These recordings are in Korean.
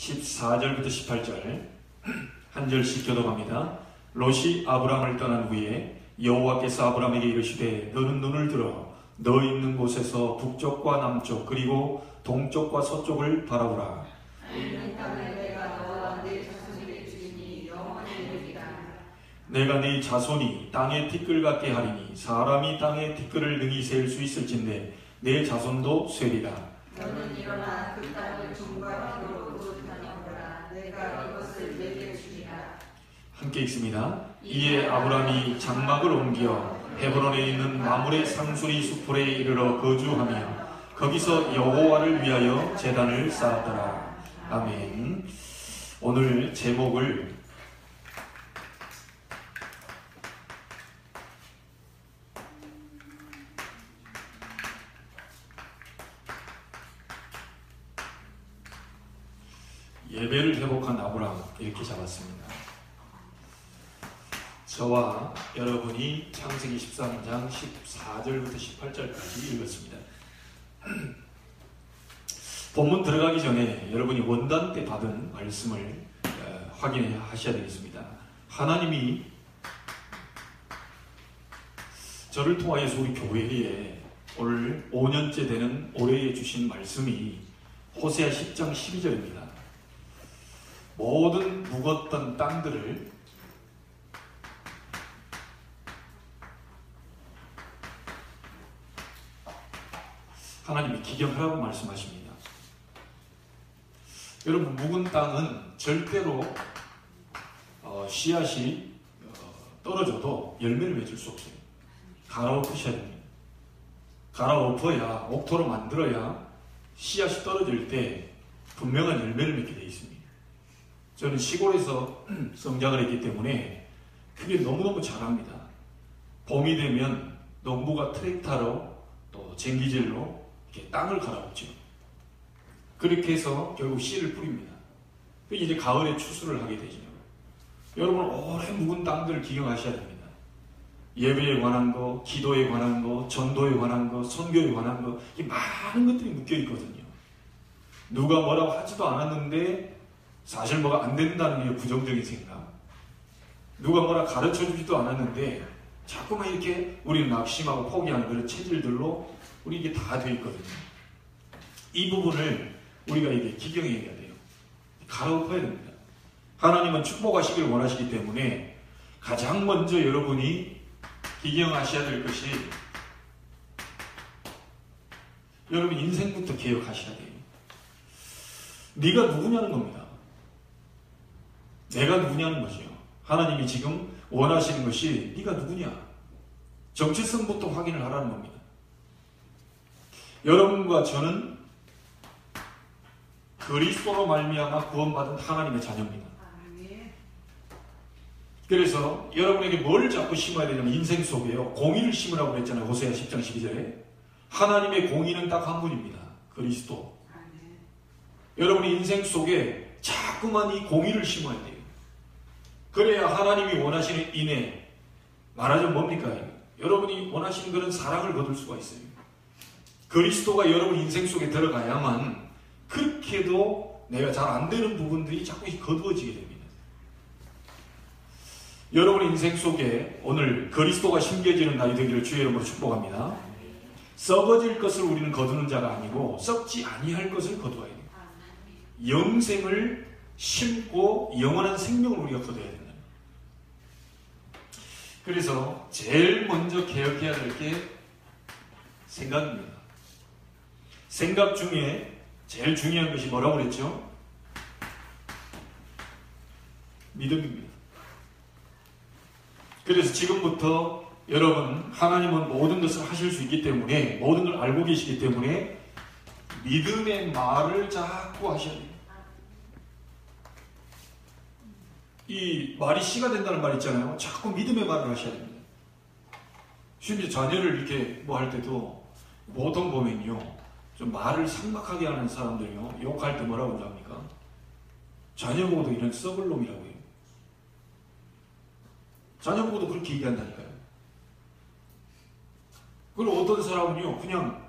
14절부터 18절 한 절씩 교독합니다. 롯이 아브람을 떠난 후에 여호와께서 아브람에게 이르시되 너는 눈을 들어 너 있는 곳에서 북쪽과 남쪽 그리고 동쪽과 서쪽을 바라보라. 내가 네 자손이 땅의 티끌 같게 하리니 사람이 땅의 티끌을 능히 셀 수 있을진데 내 자손도 쇠리라. 너는 일어나 그 땅을 종과 기로 도전하노라. 내가 이것을 내게 주리라. 함께 읽습니다. 이에 아브람이 장막을 옮겨 헤브론에 있는 마므레 상수리 수풀에 이르러 거주하며 거기서 여호와를 위하여 제단을 쌓았더라. 아멘. 오늘 제목을 예배를 회복한 아브람 이렇게 잡았습니다. 저와 여러분이 창세기 13장 14절부터 18절까지 읽었습니다. 본문 들어가기 전에 여러분이 원단 때 받은 말씀을 확인하셔야 되겠습니다. 하나님이 저를 통하여서 우리 교회에 오늘 5년째 되는 올해에 주신 말씀이 호세아 10장 12절입니다. 모든 묵었던 땅들을 하나님이 기경하라고 말씀하십니다. 여러분, 묵은 땅은 절대로 씨앗이 떨어져도 열매를 맺을 수 없어요. 갈아엎으셔야 됩니다. 갈아엎어야, 옥토로 만들어야 씨앗이 떨어질 때 분명한 열매를 맺게 되어 있습니다. 저는 시골에서 성장을 했기 때문에 그게 너무너무 잘합니다. 봄이 되면 농부가 트랙터로 또 쟁기질로 이렇게 땅을 갈아엎죠. 그렇게 해서 결국 씨를 뿌립니다. 이제 가을에 추수를 하게 되죠. 여러분, 오래 묵은 땅들을 기경하셔야 됩니다. 예배에 관한 거, 기도에 관한 거, 전도에 관한 거, 선교에 관한 거, 이 많은 것들이 묶여 있거든요. 누가 뭐라고 하지도 않았는데 사실 뭐가 안 된다는 게 부정적인 생각. 누가 뭐라 가르쳐 주지도 않았는데 자꾸만 이렇게 우리는 낙심하고 포기하는 그런 체질들로 우리 이게 다 되어 있거든요. 이 부분을 우리가 이게 기경해야 돼요. 갈아엎어야 됩니다. 하나님은 축복하시길 원하시기 때문에 가장 먼저 여러분이 기경하셔야 될 것이 여러분 인생부터 개혁하셔야 돼요. 네가 누구냐는 겁니다. 내가 누구냐는 거죠. 하나님이 지금 원하시는 것이 네가 누구냐. 정체성부터 확인을 하라는 겁니다. 여러분과 저는 그리스도로 말미암아 구원받은 하나님의 자녀입니다. 그래서 여러분에게 뭘 자꾸 심어야 되냐면 인생 속에요. 공의를 심으라고 그랬잖아요. 호세아 10장 12절에. 하나님의 공의는 딱 한 분입니다. 그리스도. 여러분의 인생 속에 자꾸만 이 공의를 심어야 돼요. 그래야 하나님이 원하시는 인애, 말하자면 뭡니까? 여러분이 원하시는 그런 사랑을 거둘 수가 있어요. 그리스도가 여러분 인생 속에 들어가야만 그렇게도 내가 잘 안 되는 부분들이 자꾸 거두어지게 됩니다. 여러분의 인생 속에 오늘 그리스도가 심겨지는 날이 되기를 주의 이름으로 축복합니다. 썩어질 것을 우리는 거두는 자가 아니고 썩지 아니할 것을 거두어야 돼요. 영생을 심고 영원한 생명을 우리가 거둬야 된다. 그래서 제일 먼저 개혁해야 될 게 생각입니다. 생각 중에 제일 중요한 것이 뭐라고 그랬죠? 믿음입니다. 그래서 지금부터 여러분, 하나님은 모든 것을 하실 수 있기 때문에, 모든 걸 알고 계시기 때문에 믿음의 말을 자꾸 하셔야 돼요. 이 말이 씨가 된다는 말 있잖아요. 자꾸 믿음의 말을 하셔야 됩니다. 심지어 자녀를 이렇게 뭐 할 때도 보통 보면요, 좀 말을 삭막하게 하는 사람들요, 욕할 때 뭐라고 합니까? 자녀 보고도 이런 썩을 놈이라고 해요. 자녀 보고도 그렇게 얘기한다니까요. 그리고 어떤 사람은요, 그냥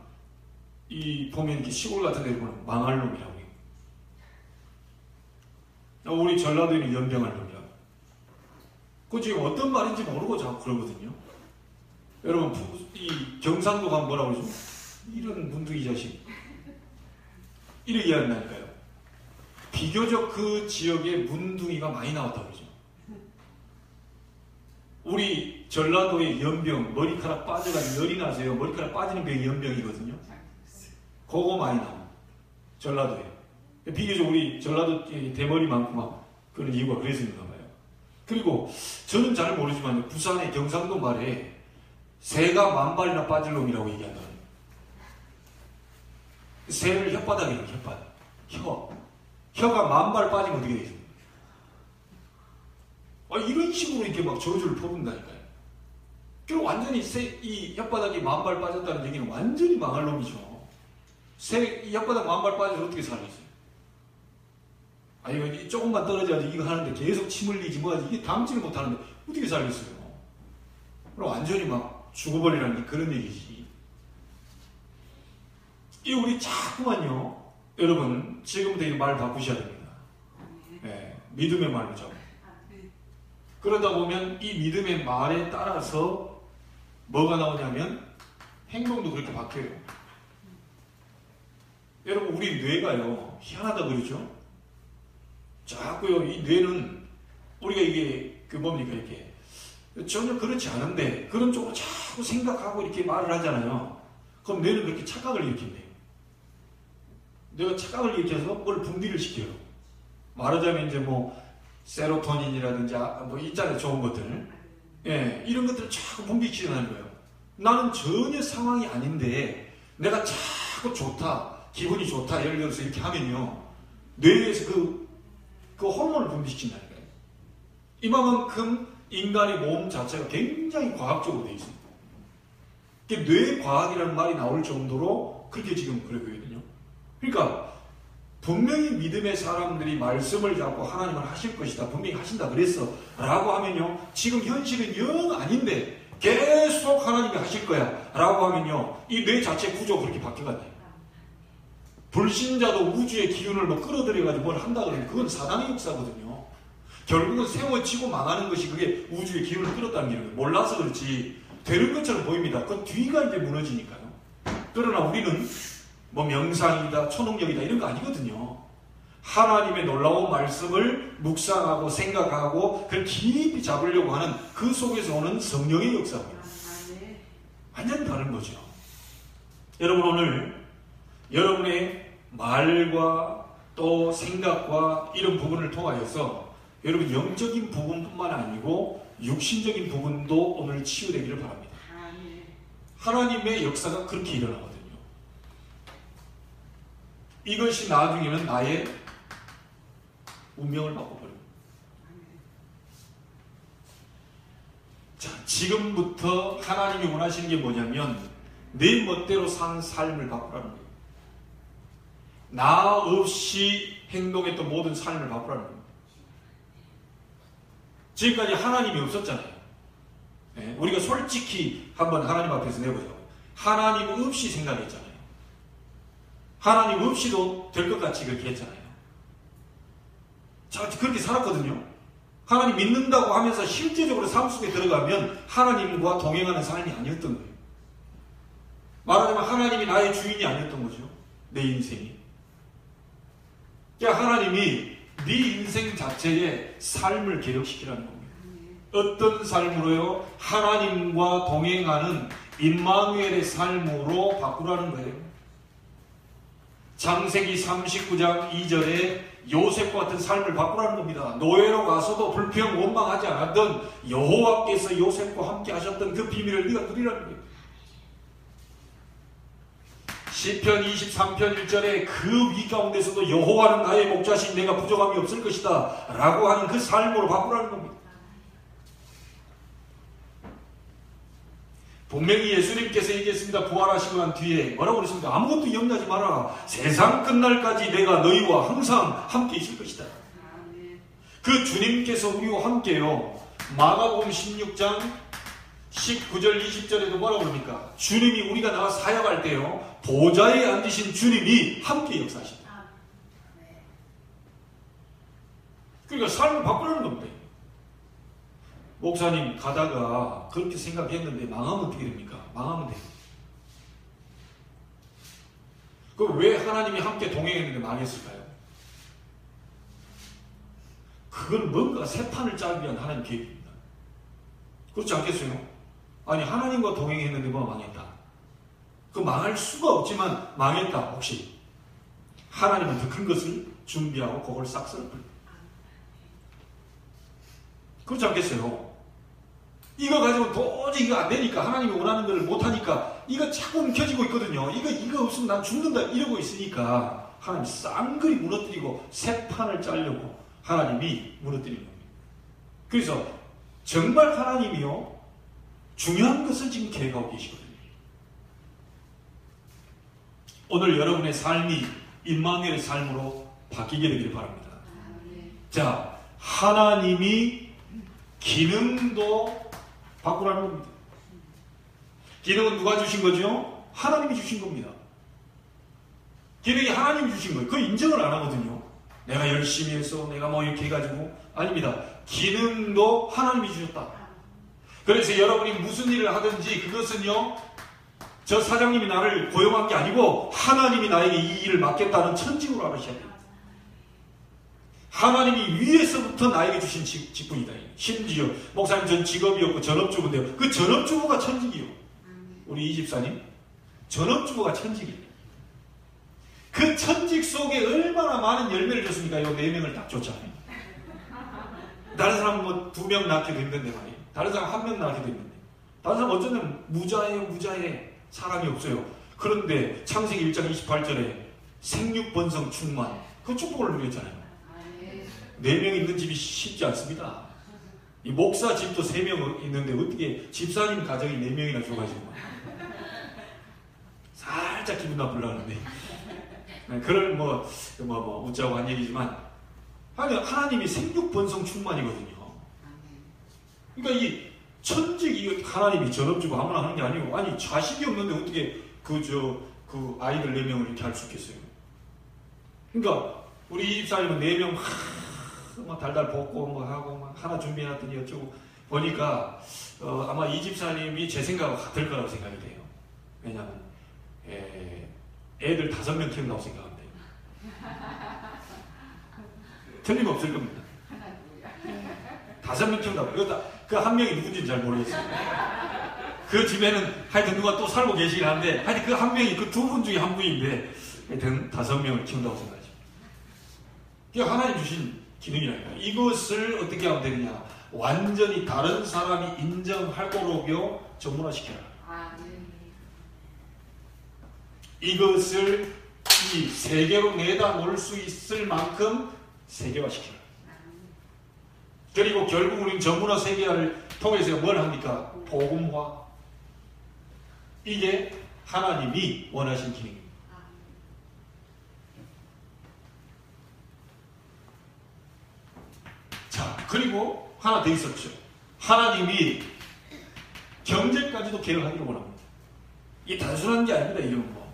보면 이렇게 시골 같은 데 보면 망할 놈이라고 해요. 우리 전라도에는 연병할 놈이라고. 그 지금 어떤 말인지 모르고 자꾸 그러거든요. 여러분, 이 경상도 가면 뭐라고 그러죠? 이런 문둥이 자식. 이렇게 이야기한다니까요. 비교적 그 지역에 문둥이가 많이 나왔다고 그러죠. 우리 전라도의 연병, 머리카락 빠져가지고 열이 나세요. 머리카락 빠지는 병이 연병이거든요. 그거 많이 나와요. 전라도에. 비교적 우리 전라도 대머리 많고 막 그런 이유가 그래서인가 봐요. 그리고 저는 잘 모르지만 부산의 경상도 말에 새가 만발이나 빠질 놈이라고 얘기한다. 새를 혓바닥이라고, 혓바닥. 혀가 만발 빠지면 어떻게 되죠? 이런 식으로 이렇게 막 저주를 퍼붓는다니까요. 그럼 완전히 이 혓바닥이 만발 빠졌다는 얘기는 완전히 망할 놈이죠. 이 혓바닥 만발 빠져서 어떻게 살겠어요? 이거 조금만 떨어져가지고 이거 하는데 계속 침 흘리지 이게 담지를 못하는데 어떻게 살겠어요? 그럼 완전히 막 죽어버리라는 그런 얘기지. 이 우리 자꾸만요, 여러분 지금부터 이 말 바꾸셔야 됩니다. 네, 믿음의 말로 잡고. 그러다 보면 이 믿음의 말에 따라서 뭐가 나오냐면 행동도 그렇게 바뀌어요. 여러분, 우리 뇌가요 희한하다 그러죠? 자꾸요, 이 뇌는 우리가 이게 뭡니까, 이렇게 전혀 그렇지 않은데 그런 쪽으로 자꾸 생각하고 이렇게 말을 하잖아요. 그럼 뇌는 그렇게 착각을 일으킨대요. 내가 착각을 일으켜서 뭘 분비를 시켜요. 말하자면 이제 세로토닌이라든지 있잖아요, 좋은 것들. 예, 이런 것들을 자꾸 분비시키는 거예요. 나는 전혀 상황이 아닌데 내가 자꾸 좋다, 기분이 좋다, 예를 들어서 이렇게 하면요, 뇌에서 그 호르몬을 분비시킨다는 거예요. 이만큼 인간의 몸 자체가 굉장히 과학적으로 되어 있습니다. 뇌과학이라는 말이 나올 정도로 그렇게 지금 그러거든요. 그러니까 분명히 믿음의 사람들이 말씀을 잡고 하나님은 하실 것이다, 분명히 하신다 그랬어 라고 하면요, 지금 현실은 영 아닌데 계속 하나님이 하실 거야 라고 하면요, 이 뇌 자체 구조가 그렇게 바뀌어간대요. 불신자도 우주의 기운을 끌어들여가지고 뭘 한다 그러면 그건 사단의 역사거든요. 결국은 세워지고 망하는 것이 그게 우주의 기운을 끌었다는 게 몰라서 그렇지 되는 것처럼 보입니다. 그 뒤가 이제 무너지니까요. 그러나 우리는 명상이다, 초능력이다 이런 거 아니거든요. 하나님의 놀라운 말씀을 묵상하고 생각하고 그걸 깊이 잡으려고 하는 그 속에서 오는 성령의 역사입니다. 완전히 다른 거죠. 여러분, 오늘 여러분의 말과 또 생각과 이런 부분을 통하여서 여러분 영적인 부분뿐만 아니고 육신적인 부분도 오늘 치유되기를 바랍니다. 하나님의 역사가 그렇게 일어나거든요. 이것이 나중에는 나의 운명을 바꿔버립니다. 자, 지금부터 하나님이 원하시는 게 뭐냐면 내 멋대로 산 삶을 바꾸라는 거예요. 나 없이 행동했던 모든 삶을 바꾸라는 겁니다. 지금까지 하나님이 없었잖아요. 네, 우리가 솔직히 한번 하나님 앞에서 내보자고. 하나님 없이 생각했잖아요. 하나님 없이도 될 것 같이 그렇게 했잖아요. 자, 그렇게 살았거든요. 하나님 믿는다고 하면서 실제적으로 삶 속에 들어가면 하나님과 동행하는 삶이 아니었던 거예요. 말하자면 하나님이 나의 주인이 아니었던 거죠. 내 인생이. 그러니까 하나님이 네 인생 자체의 삶을 개혁시키라는 겁니다. 어떤 삶으로요? 하나님과 동행하는 임마누엘의 삶으로 바꾸라는 거예요. 창세기 39장 2절에 요셉과 같은 삶을 바꾸라는 겁니다. 노예로 가서도 불평 원망하지 않았던 여호와께서 요셉과 함께 하셨던 그 비밀을 네가 누리라는 거예요. 시편 23편 1절에 그 위 가운데서도 여호와는 나의 목자신, 내가 부족함이 없을 것이다 라고 하는 그 삶으로 바꾸라는 겁니다. 분명히 예수님께서 얘기했습니다. 부활하시고 난 뒤에 뭐라고 그랬습니까? 아무것도 염려하지 마라. 세상 끝날까지 내가 너희와 항상 함께 있을 것이다. 그 주님께서 우리와 함께요. 마가복음 16장 19절 20절에도 뭐라고 그럽니까? 주님이 우리가 나가 사역할 때요, 보좌에 앉으신 주님이 함께 역사하신다. 그러니까 삶을 바꾸려는 겁니다. 목사님 가다가 그렇게 생각했는데 망하면 어떻게 됩니까? 망하면 돼요. 그럼 왜 하나님이 함께 동행했는데 망했을까요? 그건 뭔가 새 판을 짜기 위한 하나님 계획입니다. 그렇지 않겠어요? 아니 하나님과 동행했는데 뭐 망했다. 그 망할 수가 없지만 망했다. 혹시 하나님은 더 큰 것을 준비하고 그걸 싹 썰어버립니다. 그렇지 않겠어요? 이거 가지고 도저히 이거 안 되니까 하나님이 원하는 걸 못하니까 이거 자꾸 움켜쥐고 있거든요. 이거 없으면 난 죽는다 이러고 있으니까 하나님이 쌍그리 무너뜨리고 새 판을 짜려고 하나님이 무너뜨리는 겁니다. 그래서 정말 하나님이요 중요한 것을 지금 계획하고 계시거든요. 오늘 여러분의 삶이 임마누엘의 삶으로 바뀌게 되기를 바랍니다. 자, 하나님이 기능도 바꾸라는 겁니다. 기능은 누가 주신 거죠? 하나님이 주신 겁니다. 기능이 하나님이 주신 거예요. 그 인정을 안 하거든요. 내가 열심히 해서 내가 뭐 이렇게 해가지고 아닙니다. 기능도 하나님이 주셨다. 그래서 여러분이 무슨 일을 하든지 그것은요 저 사장님이 나를 고용한 게 아니고 하나님이 나에게 이 일을 맡겼다는 천직으로 알으셔야 돼요. 하나님이 위에서부터 나에게 주신 직분이다. 심지어 목사님 전 직업이었고 전업주부인데요. 그 전업주부가 천직이요. 우리 이 집사님 전업주부가 천직이에요. 그 천직 속에 얼마나 많은 열매를 줬습니까? 이 4명을 딱 줬잖아요. 다른 사람은 뭐 2명 낳기도 힘든데 말이에요. 다른 사람 1명 낳기도 힘든데 다른 사람 어쩌면 무자해 사람이 없어요. 그런데 창세기 1장 28절에 생육번성 충만 그 축복을 누렸잖아요. 4명 있는 집이 쉽지 않습니다. 이 목사 집도 3명 있는데 어떻게 집사님 가정이 4명이나 줘가지고 살짝 기분 나쁘려는데 그걸 뭐 웃자고 한 얘기지만 하나님이 생육번성 충만이거든요. 그러니까 이 천직 하나님이 전업주고 아무나 하는 게 아니고 아니 자식이 없는데 어떻게 그 아이들 4명을 이렇게 할 수 있겠어요. 그러니까 우리 이 집사님은 4명 막 달달 볶고 뭐 하고 막 하나 준비해놨더니 어쩌고 보니까 아마 이 집사님이 제 생각과 같을 거라고 생각이 돼요. 왜냐하면 애들 5명 키운다고 생각합니다. 틀림없을 겁니다. 5명 키운다고. 그 한 명이 누군지는 잘 모르겠어요. 그 집에는 하여튼 누가 또 살고 계시긴 한데 하여튼 그 한 명이 그 2분 중에 한 분인데 하여튼 5명을 키운다고 생각하죠. 그게 하나님 주신 기능이라니까. 이것을 어떻게 하면 되느냐. 완전히 다른 사람이 인정할 거로요 전문화시켜라. 이것을 이 세계로 내다 놓을 수 있을 만큼 세계화시켜라. 그리고 결국 우리는 전문화 세계화를 통해서 뭘 합니까? 복음화. 이게 하나님이 원하신 기능입니다. 자, 그리고 하나 더 있었죠. 하나님이 경제까지도 계획하기를 원합니다. 이게 단순한 게 아닙니다. 이런 거.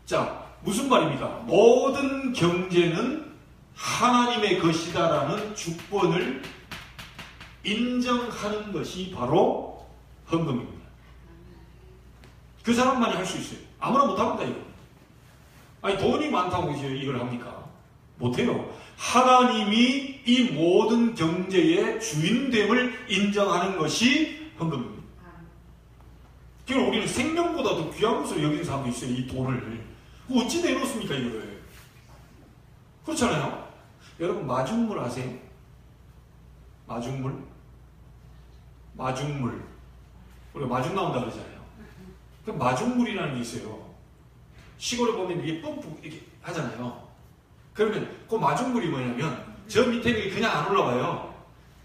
자, 무슨 말입니까? 모든 경제는 하나님의 것이다라는 주권을 인정하는 것이 바로 헌금입니다. 그 사람만이 할 수 있어요. 아무나 못합니다. 이거. 아니 돈이 많다고 이걸 합니까? 못해요. 하나님이 이 모든 경제의 주인됨을 인정하는 것이 헌금입니다. 그러니까 우리는 생명보다 더 귀한 것으로 여기는 사람도 있어요. 이 돈을. 어찌 내놓습니까 이거를? 그렇잖아요. 여러분 마중물 아세요? 마중물? 우리가 마중 나온다 그러잖아요. 그 마중물이라는 게 있어요. 시골에 보면 이게 펌프 이렇게 하잖아요. 그러면 그 마중물이 뭐냐면 저 밑에 그냥 안 올라가요.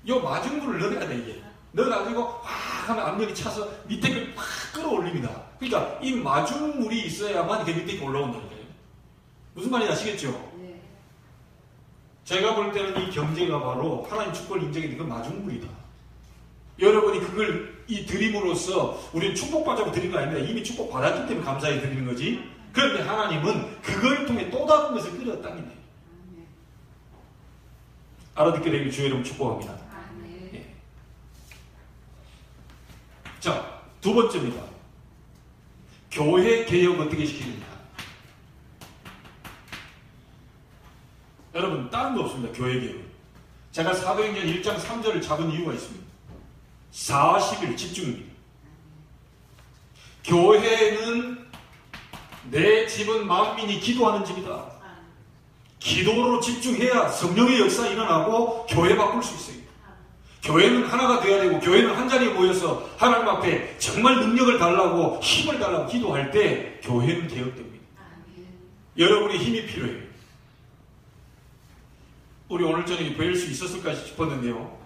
이 마중물을 넣어야 돼 이게. 넣어가지고 확 하면 압력이 차서 밑에 걸 확 끌어올립니다. 그러니까 이 마중물이 있어야만 그 밑에 올라온다는 거예요. 무슨 말인지 아시겠죠? 네. 제가 볼 때는 이 경제가 바로 하나님 주권을 인정했는 그 마중물이다. 여러분이 그걸 드림으로써 우리는 축복받자고 드린 거 아닙니다. 이미 축복받았기 때문에 감사히 드리는 거지. 그런데 하나님은 그걸 통해 또 다른 것을 끌어당긴다. 알아듣게 되길 주의 이름 축복합니다. 아멘. 예. 자, 두 번째입니다. 교회 개혁 어떻게 시킵니까? 여러분, 다른 거 없습니다. 교회 개혁. 제가 사도행전 1장 3절을 잡은 이유가 있습니다. 40일 집중입니다. 교회는 내 집은 만민이 기도하는 집이다. 기도로 집중해야 성령의 역사 일어나고 교회 바꿀 수 있어요. 교회는 하나가 되어야 되고 교회는 한 자리에 모여서 하나님 앞에 정말 능력을 달라고 힘을 달라고 기도할 때 교회는 개혁됩니다. 여러분의 힘이 필요해요. 우리 오늘 저녁에 뵐 수 있었을까 싶었는데요.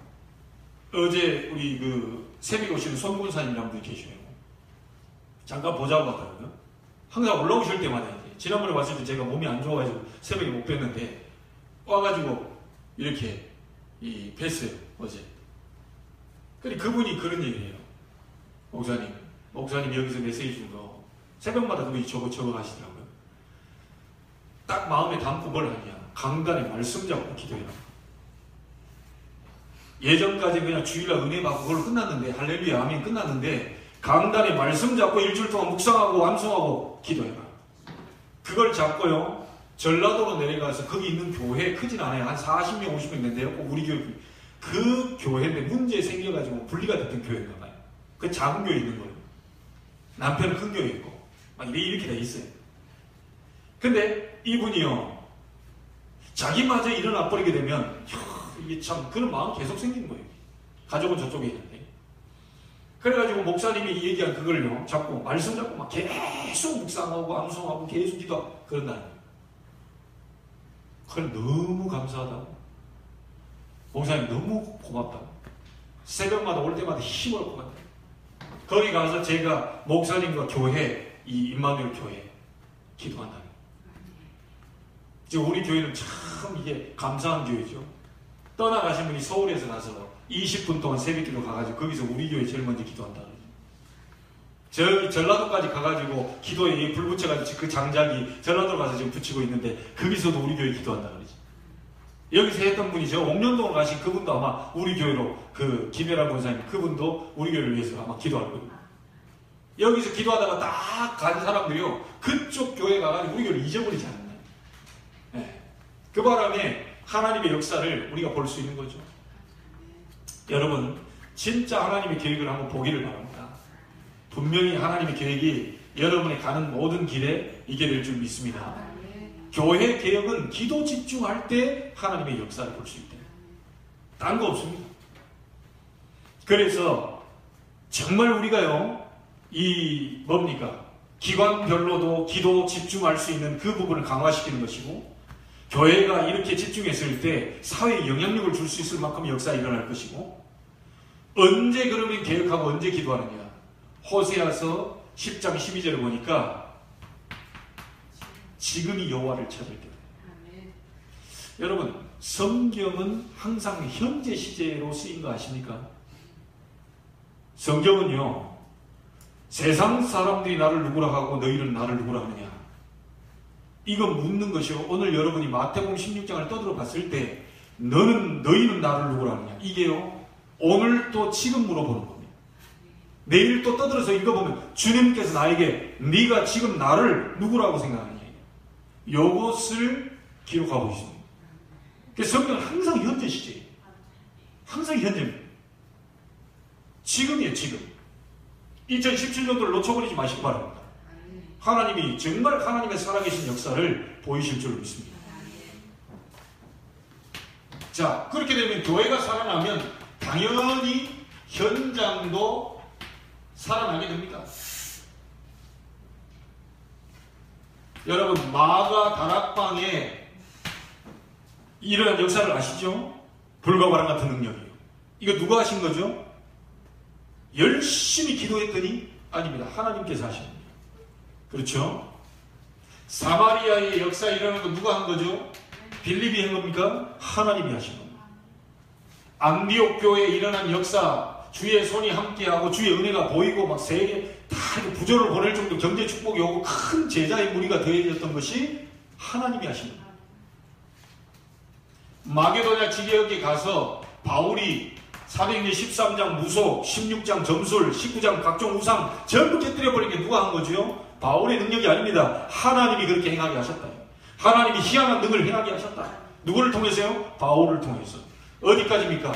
어제 우리 그 새벽에 오시는 손군사님이라는 분이 계시네요. 잠깐 보자고 하더라고요. 항상 올라오실 때마다 이제 지난번에 왔을 때 제가 몸이 안 좋아가지고 새벽에 못 뵀는데 와가지고 이렇게 뵀어요 어제. 근데 그분이 그런 얘기를 해요. 목사님 여기서 메시지 준 거 새벽마다 그분이 적어 가시더라고요. 딱 마음에 담고 뭘 하냐. 강단에 말씀 잡고 기도해라. 예전까지 그냥 주일날 은혜 받고 그걸로 끝났는데 할렐루야 아멘 끝났는데 강단에 말씀 잡고 일주일 동안 묵상하고 암송하고 기도해라. 그걸 잡고요. 전라도로 내려가서 거기 있는 교회 크진 않아요. 한 40명 50명 있는데요. 꼭 우리 교회 그 교회인데 문제 생겨가지고 분리가 됐던 교회인가 봐요. 그 작은 교회 있는 거예요. 남편은 큰 교회 있고 막 이렇게 다 있어요. 근데 이분이요. 자기마저 일어나 버리게 되면 이게 참 그런 마음 계속 생기는 거예요. 가족은 저쪽에 있는데. 그래가지고 목사님이 얘기한 그걸요 잡고 말씀 잡고 막 계속 묵상하고 암송하고 계속 기도하고 그런다는 거예요. 그걸 너무 감사하다고. 목사님 너무 고맙다고. 새벽마다 올 때마다 힘을 얻고 간다. 거기 가서 제가 목사님과 교회 이 임마누엘 교회 기도한다. 지금 우리 교회는 참 이게 감사한 교회죠. 떠나가신 분이 서울에서 가서 20분 동안 새벽기도 가가지고 거기서 우리 교회 제일 먼저 기도한다. 저기 전라도까지 가가지고 기도에 불 붙여가지고 그 장작이 전라도로 가서 지금 붙이고 있는데 거기서도 우리 교회 기도한다 그러지. 여기서 했던 분이 저 옥년동을 가신 그분도 아마 우리 교회로 그 김혜라 권사님 그분도 우리 교회를 위해서 아마 기도할 거예요. 여기서 기도하다가 딱 간 사람들이요 그쪽 교회 가가지고 우리 교회를 잊어버리지 않나요? 네. 그 바람에 하나님의 역사를 우리가 볼 수 있는 거죠. 여러분 진짜 하나님의 계획을 한번 보기를 바랍니다. 분명히 하나님의 계획이 여러분이 가는 모든 길에 있게 될 줄 믿습니다. 교회 개혁은 기도 집중할 때 하나님의 역사를 볼 수 있다. 딴 거 없습니다. 그래서 정말 우리가요 이 뭡니까 기관별로도 기도 집중할 수 있는 그 부분을 강화시키는 것이고 교회가 이렇게 집중했을 때 사회에 영향력을 줄 수 있을 만큼 역사가 일어날 것이고 언제 그러면 개혁하고 언제 기도하느냐. 호세아서 10장 12절을 보니까 지금이 여호와를 찾을 때다. 여러분 성경은 항상 현재 시제로 쓰인 거 아십니까? 성경은요 세상 사람들이 나를 누구라 하고 너희는 나를 누구라 하느냐 이건 묻는 것이요. 오늘 여러분이 마태복음 16장을 떠들어 봤을 때 너희는 나를 누구라 하느냐 이게요 오늘 또 지금 물어보는 겁니다. 내일 또 떠들어서 읽어보면 주님께서 나에게 네가 지금 나를 누구라고 생각하느냐 이것을 기록하고 있습니다. 그래서 성경은 항상 현재 시제예요. 항상 현재입니다. 지금이에요. 지금 2017년도를 놓쳐버리지 마시기 바랍니다. 하나님이 정말 하나님의 살아계신 역사를 보이실 줄 믿습니다. 자, 그렇게 되면 교회가 살아나면 당연히 현장도 살아나게 됩니다. 여러분 마가 다락방에 일어난 역사를 아시죠? 불과 바람 같은 능력이에요. 이거 누가 하신 거죠? 열심히 기도했더니 아닙니다. 하나님께서 하신 겁니다. 그렇죠? 사마리아의 역사에 일어나는 거 누가 한 거죠? 빌립이 한 겁니까? 하나님이 하신 겁니다. 안디옥 교회에 일어난 역사 주의 손이 함께하고 주의 은혜가 보이고 막 세계 다 부조를 보낼 정도 경제 축복이 오고 큰 제자의 무리가 되어졌던 것이 하나님이 하신 겁니다. 마게도냐 지역에 가서 바울이 사도행전 13장 무속, 16장 점술, 19장 각종 우상 전부 깨뜨려버린 게 누가 한 거죠? 바울의 능력이 아닙니다. 하나님이 그렇게 행하게 하셨다. 하나님이 희한한 능을 행하게 하셨다. 누구를 통해서요? 바울을 통해서. 어디까지입니까?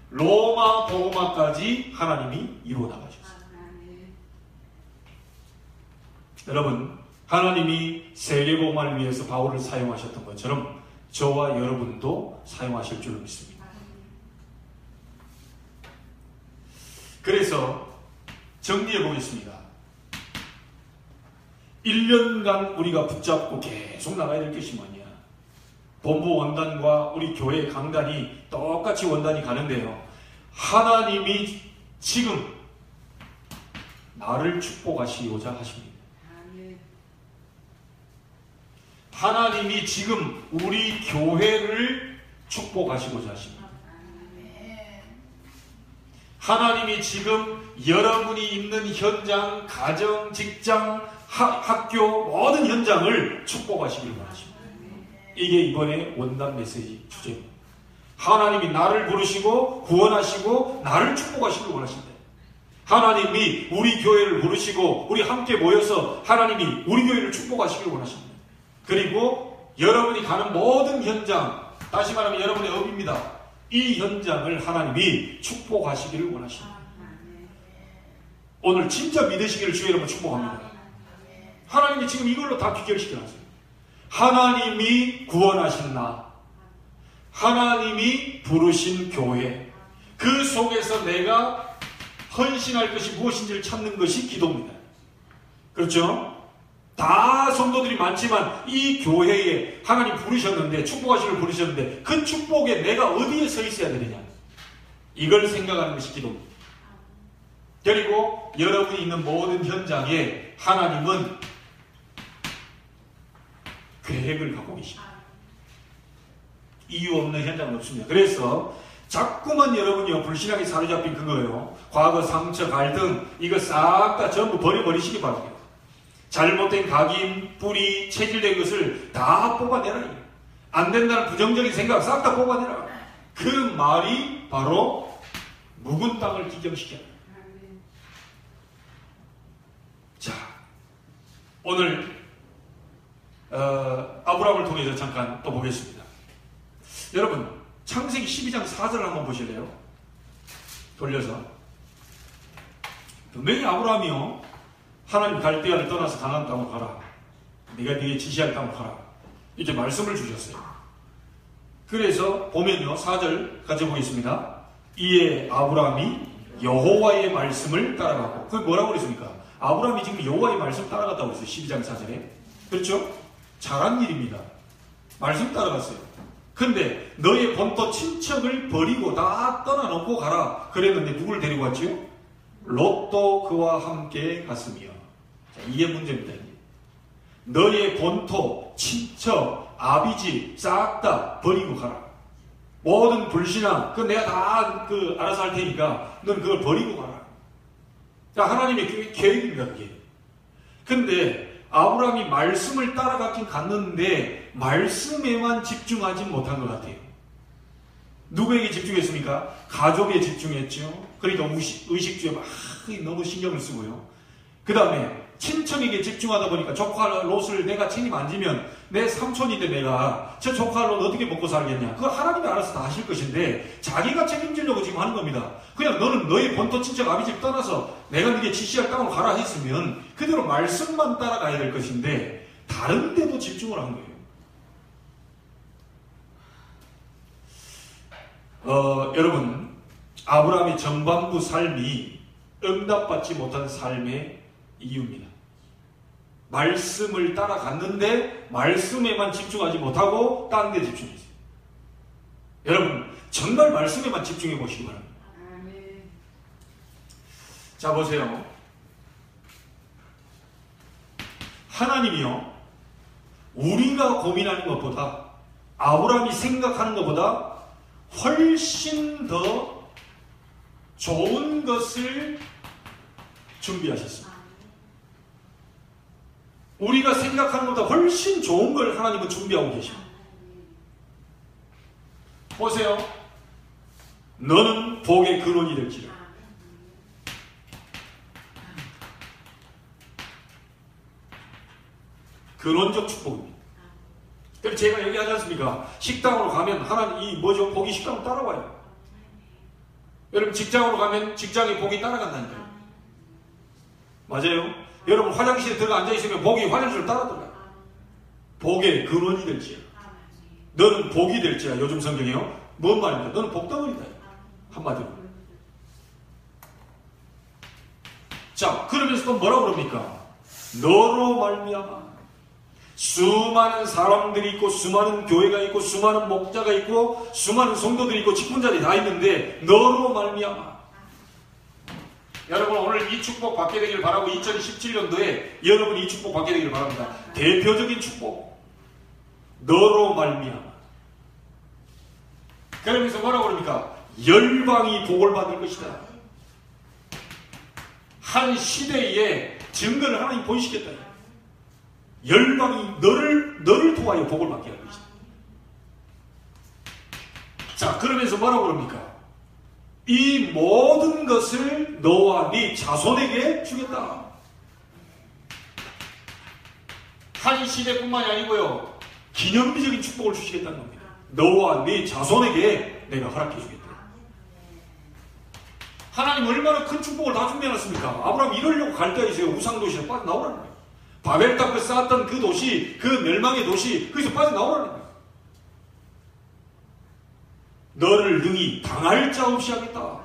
로마, 도마까지 하나님이 이루어 나가셨어요. 여러분, 하나님이 세계복음을 위해서 바울을 사용하셨던 것처럼 저와 여러분도 사용하실 줄 믿습니다. 그래서 정리해 보겠습니다. 1년간 우리가 붙잡고 계속 나가야 될 것이 뭐냐? 본부 원단과 우리 교회 강단이 똑같이 원단이 가는데요. 하나님이 지금 나를 축복하시고자 하십니다. 하나님이 지금 우리 교회를 축복하시고자 하십니다. 하나님이 지금 여러분이 있는 현장, 가정, 직장, 학교 모든 현장을 축복하시길 원하십니다. 이게 이번에 원단 메시지 주제입니다. 하나님이 나를 부르시고 구원하시고 나를 축복하시길 원하십니다. 하나님이 우리 교회를 부르시고 우리 함께 모여서 하나님이 우리 교회를 축복하시길 원하십니다. 그리고 여러분이 가는 모든 현장, 다시 말하면 여러분의 업입니다. 이 현장을 하나님이 축복하시기를 원하십니다. 오늘 진짜 믿으시기를 주의 이름으로 축복합니다. 하나님이 지금 이걸로 다 귀결시켜놨어요. 하나님이 구원하신 나, 하나님이 부르신 교회, 그 속에서 내가 헌신할 것이 무엇인지를 찾는 것이 기도입니다. 그렇죠? 다 성도들이 많지만 이 교회에 하나님 부르셨는데, 축복하시기를 부르셨는데 그 축복에 내가 어디에 서 있어야 되느냐, 이걸 생각하는 것이 기도입니다. 그리고 여러분이 있는 모든 현장에 하나님은 계획을 갖고 계십니다. 이유 없는 현장은 없습니다. 그래서 자꾸만 여러분이요 불신앙에 사로잡힌 그거예요. 과거 상처, 갈등 이거 싹 다 전부 버려버리시기 바랍니다. 잘못된 각인, 뿌리, 체질된 것을 다 뽑아내라. 안 된다는 부정적인 생각 싹 다 뽑아내라. 그 말이 바로 묵은 땅을 기경시켜라. 자, 오늘 아브라함을 통해서 잠깐 또 보겠습니다. 여러분, 창세기 12장 4절을 한번 보실래요? 돌려서. 분명히 아브라함이요, 하나님 갈대아를 떠나서 가나안 땅으로 가라, 네가 네게 지시할 땅으로 가라, 이렇게 말씀을 주셨어요. 그래서 보면요, 4절 가져보겠습니다. 이에 아브라함이 여호와의 말씀을 따라가고, 그게 뭐라고 그랬습니까? 아브라함이 지금 여호와의 말씀 따라갔다고 했어요. 12장 4절에. 그렇죠? 잘한 일입니다. 말씀 따라갔어요. 근데 너의 본토 친척을 버리고 다 떠나놓고 가라 그랬는데 누구를 데리고 왔지요? 롯도 그와 함께 갔으며. 자, 이게 문제입니다. 너의 본토, 친척, 아비집 싹 다 버리고 가라. 모든 불신앙 그건 내가 다 알아서 할 테니까 넌 그걸 버리고 가라. 자, 하나님의 계획입니다. 그게. 근데 아브라함이 말씀을 따라가긴 갔는데 말씀에만 집중하지 못한 것 같아요. 누구에게 집중했습니까? 가족에 집중했죠. 그러니까 의식주에 막 너무 신경을 쓰고요. 그 다음에 친척에게 집중하다 보니까 조카 롯을 내가 책임 안 지면 내 삼촌인데 내가 저 조카 롯 어떻게 먹고 살겠냐, 그거 하나님이 알아서 다 하실 것인데 자기가 책임지려고 지금 하는 겁니다. 그냥 너는 너의 본토 친척 아비집 떠나서 내가 네게 지시할 땅으로 가라 했으면 그대로 말씀만 따라가야 될 것인데 다른 데도 집중을 한 거예요. 여러분, 아브라함의 전반부 삶이 응답받지 못한 삶의 이유입니다. 말씀을 따라갔는데 말씀에만 집중하지 못하고 딴 데 집중했어요. 여러분, 정말 말씀에만 집중해 보시기 바랍니다. 자, 보세요. 하나님이요, 우리가 고민하는 것보다, 아브라함이 생각하는 것보다 훨씬 더 좋은 것을 준비하셨습니다. 우리가 생각하는 것보다 훨씬 좋은 걸 하나님은 준비하고 계십니다. 보세요. 너는 복의 근원이 될지라. 근원적 축복입니다. 그래서 제가 얘기하지 않습니까? 식당으로 가면 하나님 이 뭐죠? 복이 식당으로 따라와요. 여러분 직장으로 가면 직장의 복이 따라간다니까요. 맞아요. 여러분 화장실에 들어가 앉아있으면 복이 화장실을 따라 들어가요. 복의 근원이 될지라. 너는 복이 될지라. 요즘 성경이요. 뭔 말입니까? 너는 복덩어리다. 한마디로. 자, 그러면서 또 뭐라고 그럽니까? 너로 말미암아 수많은 사람들이 있고 수많은 교회가 있고 수많은 목자가 있고 수많은 성도들이 있고 직분자들이 다 있는데 너로 말미암아. 여러분 오늘 이 축복 받게 되기를 바라고 2017년도에 여러분이 이 축복 받게 되기를 바랍니다. 대표적인 축복. 너로 말미암아. 그러면서 뭐라고 그럽니까? 열방이 복을 받을 것이다. 한 시대에 증거를 하나님 보이시겠다. 열방이 너를 통하여 복을 받게 할 것이다. 자, 그러면서 뭐라고 그럽니까? 이 모든 것을 너와 네 자손에게 주겠다. 한 시대뿐만이 아니고요. 기념비적인 축복을 주시겠다는 겁니다. 너와 네 자손에게 내가 허락해 주겠다. 하나님 얼마나 큰 축복을 다 준비해놨습니까? 아브라함 이러려고 갈 때가 있어요. 우상도시에 빠져나오라는 거예요. 바벨 땅을 쌓았던 그 도시, 그 멸망의 도시, 거기서 빠져나오라는 거예요. 너를 능히 당할 자 없이 하겠다.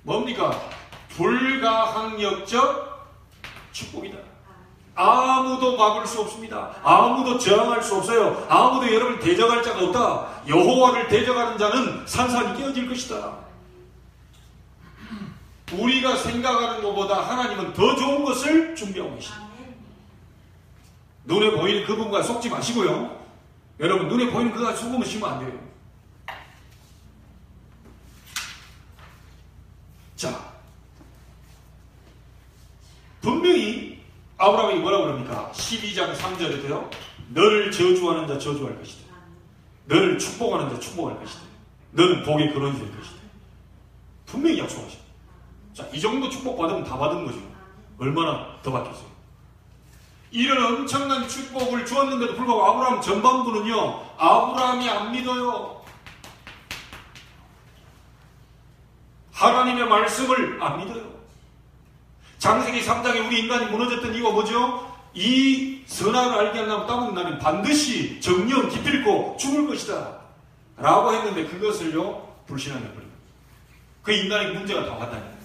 뭡니까? 불가항력적 축복이다. 아무도 막을 수 없습니다. 아무도 저항할 수 없어요. 아무도 여러분을 대적할 자가 없다. 여호와를 대적하는 자는 산산이 깨어질 것이다. 우리가 생각하는 것보다 하나님은 더 좋은 것을 준비하고 계십니다. 눈에 보이는 그 부분과 속지 마시고요. 여러분 눈에 보이는 그가 속으면 쉬면 안 돼요. 자, 분명히 아브라함이 뭐라고 그럽니까? 12장 3절에도요. 너를 저주하는 자 저주할 것이다. 너를 축복하는 자 축복할 것이다. 너는 복의 근원이 될 것이다. 분명히 약속하십니다. 자, 이 정도 축복받으면 다 받은 거죠. 얼마나 더 받겠어요. 이런 엄청난 축복을 주었는데도 불구하고 아브라함 전반부는요. 아브라함이 안 믿어요. 하나님의 말씀을 안 믿어요. 창세기 3장에 우리 인간이 무너졌던 이유가 뭐죠? 이 선악을 알게 하려면 따먹는 나는 반드시 정령 기필코 죽을 것이다 라고 했는데 그것을요 불신하게버립니다. 그 인간의 문제가 다 왔다니까요.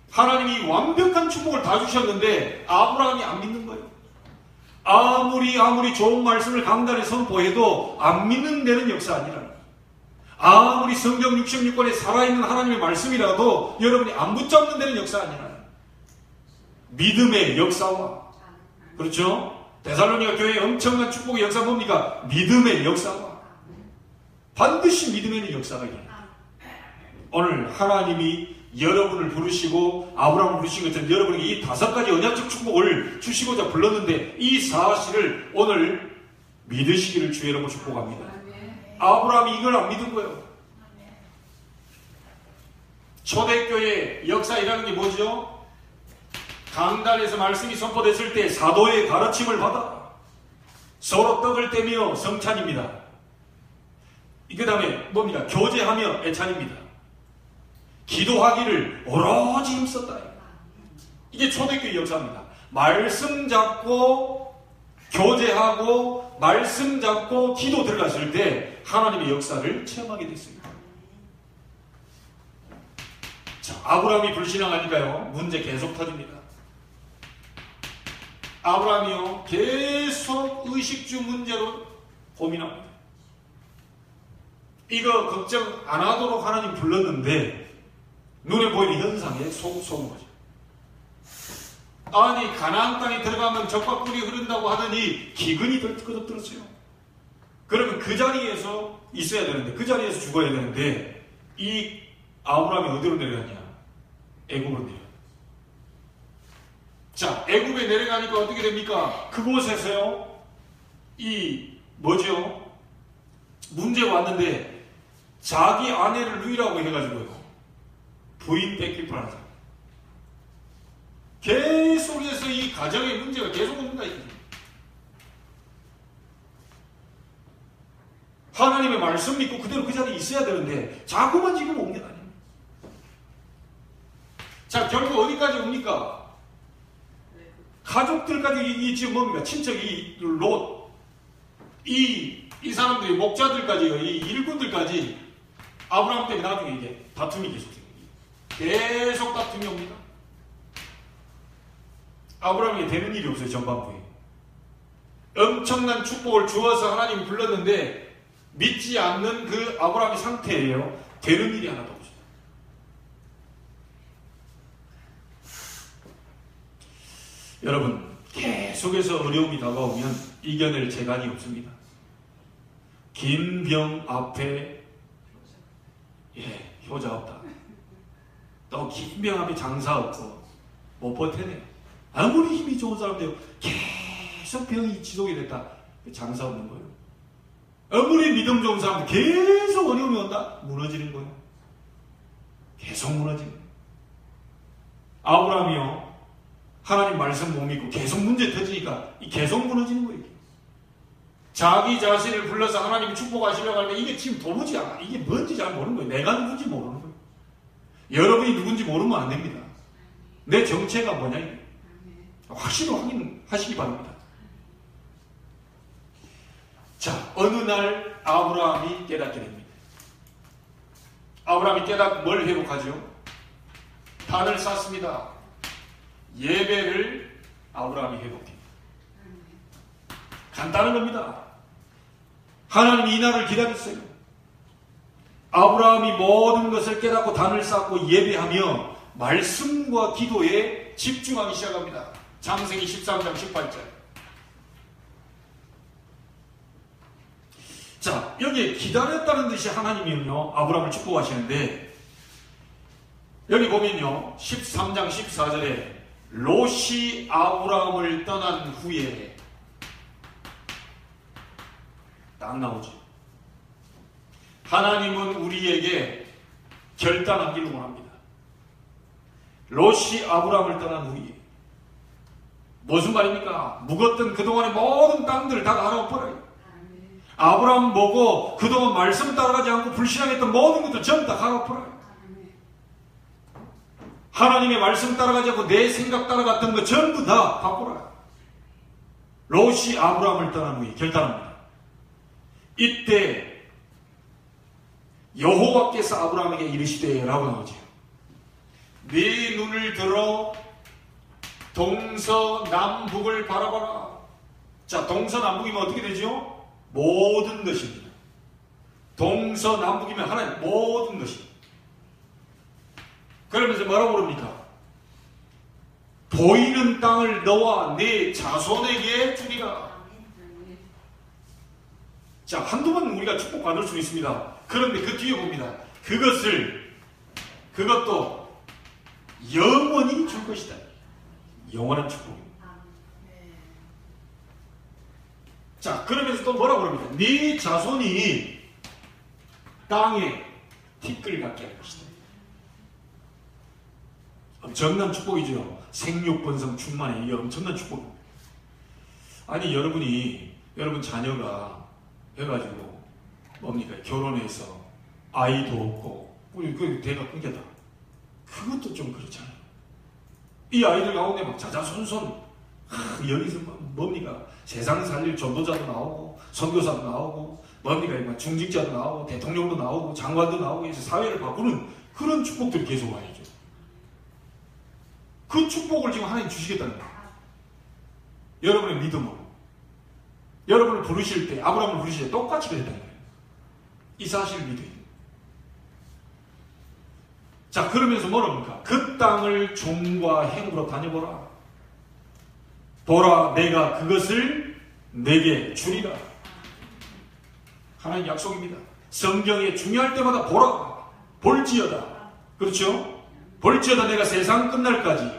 하나님이 완벽한 축복을 다 주셨는데 아브라함이 안 믿는 거예요. 아무리 좋은 말씀을 강단에 선포해도 안 믿는 데는 역사 아니라는 거예요. 아무리 성경 66권에 살아있는 하나님의 말씀이라도 여러분이 안 붙잡는 데는 역사 아니라는 거예요. 믿음의 역사와, 그렇죠? 데살로니가 교회의 엄청난 축복의 역사 뭡니까? 믿음의 역사와 반드시 믿음의 역사가 일어나요. 오늘 하나님이 여러분을 부르시고 아브라함을 부르신 것처럼 여러분에게 이 5가지 언약적 축복을 주시고자 불렀는데 이 사실을 오늘 믿으시기를 주 여러분 축복합니다. 아브라함이 이걸 안 믿은 거예요. 초대교회 역사이라는 게 뭐죠? 강단에서 말씀이 선포됐을 때 사도의 가르침을 받아 서로 떡을 떼며 성찬입니다. 그 다음에 뭡니까? 교제하며 애찬입니다. 기도하기를 오로지 힘썼다. 이게 초대교회 역사입니다. 말씀 잡고 교제하고 말씀 잡고 기도 들어갔을 때 하나님의 역사를 체험하게 됐습니다. 자, 아브라함이 불신앙하니까요 문제 계속 터집니다. 아브라함이요 계속 의식주 문제로 고민합니다. 이거 걱정 안 하도록 하나님 불렀는데 눈에 보이는 현상에 속은 거죠. 아니 가나안 땅에 들어가면 젖과 꿀이 흐른다고 하더니 기근이 거듭들었어요. 그러면 그 자리에서 있어야 되는데 그 자리에서 죽어야 되는데 이 아브라함이 어디로 내려갔냐? 애굽으로 내려갔어요. 자, 애굽에 내려가니까 어떻게 됩니까? 그곳에서요 이 뭐죠? 문제가 왔는데 자기 아내를 누이라고 해가지고요. 부인 뺏길 뻔하죠. 계속해서 이 가정의 문제가 계속 옵니다. 하나님의 말씀 믿고 그대로 그 자리에 있어야 되는데 자꾸만 지금 온 게 아닙니다. 자, 결국 어디까지 옵니까? 가족들까지 이 지금 뭡니까? 친척 이 롯, 이 사람들이 목자들까지요, 이 일꾼들까지 아브라함 때문에 나중에 이게 다툼이 계속 생깁니다. 계속 다툼이 옵니다. 아브라함에게 되는 일이 없어요. 전반부에 엄청난 축복을 주어서 하나님이 불렀는데 믿지 않는 그 아브라함의 상태예요. 되는 일이 하나도 없어요. 여러분, 계속해서 어려움이 다가오면 이겨낼 재간이 없습니다. 긴 병 앞에 효자 없다. 또 긴 병 앞에 장사 없고 못 버텨내요. 아무리 힘이 좋은 사람도 계속 병이 지속이 됐다. 장사 없는 거예요. 아무리 믿음 좋은 사람도 계속 어려움이 온다. 무너지는 거예요. 계속 무너지는 거예요. 아브라함이요, 하나님 말씀 못 믿고 계속 문제 터지니까 계속 무너지는 거예요. 자기 자신을 불러서 하나님이 축복하시려고 하는데 이게 지금 도무지 않아. 이게 뭔지 잘 모르는 거예요. 내가 누군지 모르는 거예요. 여러분이 누군지 모르면 안 됩니다. 내 정체가 뭐냐 이게. 확실히 확인하시기 바랍니다. 자, 어느 날 아브라함이 깨닫게 됩니다. 아브라함이 깨닫고 뭘 회복하죠? 단을 쌓습니다. 예배를 아브라함이 회복합니다. 간단한 겁니다. 하나님이 이 날을 기다렸어요. 아브라함이 모든 것을 깨닫고 단을 쌓고 예배하며 말씀과 기도에 집중하기 시작합니다. 창세기 13장 18절. 자, 여기에 기다렸다는 듯이 하나님이요, 아브라함을 축복하시는데, 여기 보면요, 13장 14절에 롯이 아브라함을 떠난 후에 딱 나오죠. 하나님은 우리에게 결단하기를 원합니다. 롯이 아브라함을 떠난 후에 무슨 말입니까? 묵었던 그동안의 모든 땅들을 다 갈아엎어라요. 아브라함 보고 그동안 말씀 따라가지 않고 불신앙했던 모든 것들 전부 다 갈아엎어라요. 하나님의 말씀 따라가지 않고 내 생각 따라갔던 거 전부 다 바꾸라. 롯이 아브라함을 떠난 후에 결단합니다. 이때 여호와께서 아브라함에게 이르시되 라고 나오죠. 네 눈을 들어 동서남북을 바라봐라. 자, 동서남북이면 어떻게 되죠? 모든 것입니다. 동서남북이면 하나님 모든 것입니다. 그러면서 뭐라고 그럽니까? 보이는 땅을 너와 네 자손에게 주리라. 자, 한두 번 우리가 축복받을 수 있습니다. 그런데 그 뒤에 봅니다. 그것도 영원히 줄 것이다. 영원한 축복입니다. 자, 그러면서 또 뭐라고 그럽니까? 네 자손이 땅에 티끌 같게 할 것이다. 엄청난 축복이죠. 생육번성 충만해. 이게 엄청난 축복입니다. 아니, 여러분 자녀가 해가지고 뭡니까? 결혼해서 아이도 없고 우리 그 대가 끊겼다. 그것도 좀 그렇잖아요. 이 아이들 가운데 막 자자손손 여기서 뭡니까? 세상 살릴 전도자도 나오고 선교사도 나오고 뭡니까? 중직자도 나오고 대통령도 나오고 장관도 나오고 해서 사회를 바꾸는 그런 축복들이 계속 와야죠. 그 축복을 지금 하나님 주시겠다는 거예요. 여러분의 믿음으로. 여러분을 부르실 때, 아브라함을 부르실 때 똑같이 그랬다는 거예요. 이 사실을 믿어야 돼요. 자, 그러면서 뭐랍니까? 그 땅을 종과 행으로 다녀보라. 보라, 내가 그것을 내게 주리라. 하나님 약속입니다. 성경에 중요할 때마다 보라. 볼지어다. 그렇죠? 볼지어다 내가 세상 끝날까지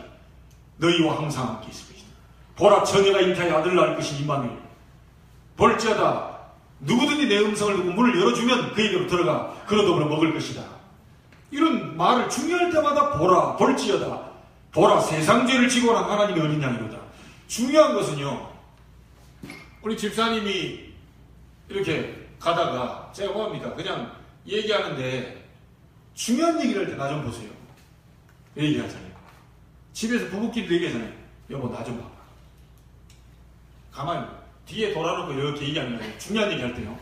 너희와 항상 함께 있을 것이다. 보라, 처녀가 잉타에 아들 낳을 것이 임마누엘. 볼지어다 누구든지 내 음성을 듣고 문을 열어주면 그에게로 들어가 그로 더불어 먹을 것이다. 이런 말을 중요할 때마다 보라, 볼지어다. 보라, 세상 죄를 지고 난 하나님의 어린 양이로다. 중요한 것은요, 우리 집사님이 이렇게 가다가 제가 뭐합니까? 그냥 얘기하는데 중요한 얘기를 할 때 나 좀 보세요. 얘기하잖아요. 집에서 부부끼리 얘기하잖아요. 여보, 나 좀 봐봐. 가만히 뒤에 돌아놓고 이렇게 얘기하는 거예요. 중요한 얘기 할 때요.